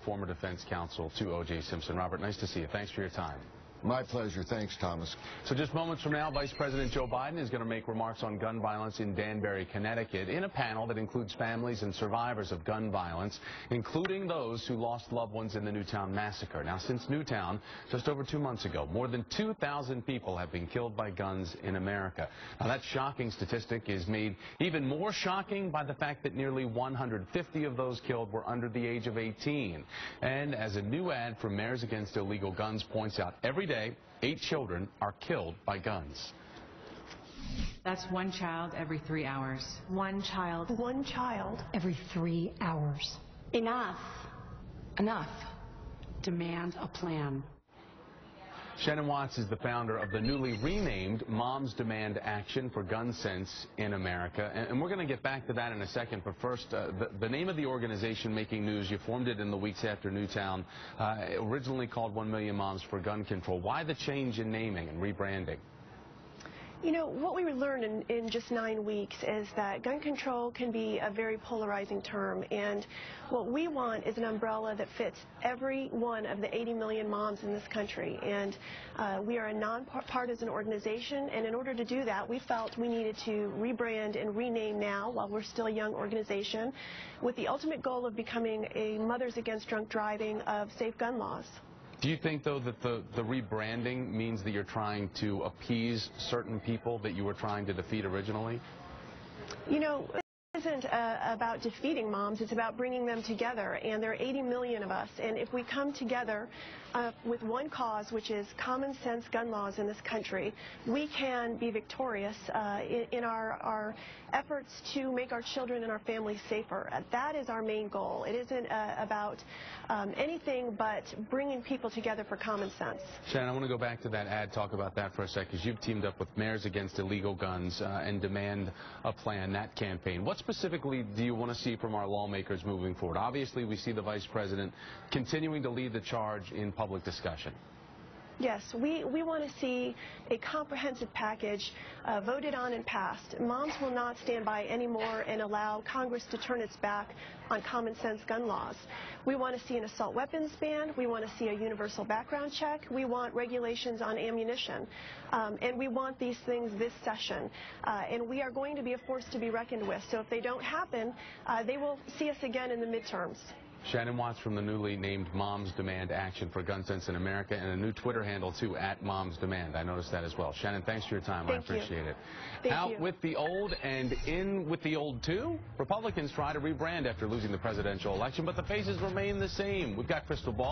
Former defense counsel to O.J. Simpson. Robert, nice to see you. Thanks for your time. My pleasure. Thanks, Thomas. So just moments from now, Vice President Joe Biden is going to make remarks on gun violence in Danbury, Connecticut, in a panel that includes families and survivors of gun violence, including those who lost loved ones in the Newtown massacre. Now, since Newtown, just over 2 months ago, more than 2,000 people have been killed by guns in America. Now, that shocking statistic is made even more shocking by the fact that nearly 150 of those killed were under the age of 18. And as a new ad from Mayors Against Illegal Guns points out, every day, 8 children are killed by guns. That's one child every 3 hours. One child. One child every 3 hours. Enough. Enough. Demand a plan. Shannon is the founder of the newly renamed Moms Demand Action for Gun Sense in America. And we're going to get back to that in a second. But first, the name of the organization making news, you formed it in the weeks after Newtown, originally called 1 Million Moms for Gun Control. Why the change in naming and rebranding? You know, what we learned in just 9 weeks is that gun control can be a very polarizing term, and what we want is an umbrella that fits every one of the 80 million moms in this country. And we are a nonpartisan organization, and in order to do that, we felt we needed to rebrand and rename now while we're still a young organization, with the ultimate goal of becoming a Mothers Against Drunk Driving of safe gun laws. Do you think, though, that the rebranding means that you're trying to appease certain people that you were trying to defeat originally? You know, it isn't about defeating moms. It's about bringing them together. And there are 80 million of us. And if we come together with one cause, which is common sense gun laws in this country, we can be victorious in our efforts to make our children and our families safer. That is our main goal. It isn't about anything but bringing people together for common sense. Shannon, I want to go back to that ad, talk about that for a second, because you've teamed up with Mayors Against Illegal Guns and Demand a Plan, that campaign. What specifically do you want to see from our lawmakers moving forward? Obviously, we see the Vice President continuing to lead the charge in public discussion. Yes, we want to see a comprehensive package voted on and passed. Moms will not stand by anymore and allow Congress to turn its back on common sense gun laws. We want to see an assault weapons ban. We want to see a universal background check. We want regulations on ammunition. And we want these things this session. And we are going to be a force to be reckoned with. So if they don't happen, they will see us again in the midterms. Shannon from the newly named Moms Demand Action for Gun Sense in America, and a new Twitter handle, too, @MomsDemand. I noticed that as well. Shannon, thanks for your time. I appreciate it. Out with the old and in with the old, too. Republicans try to rebrand after losing the presidential election, but the faces remain the same. We've got Crystal Ball.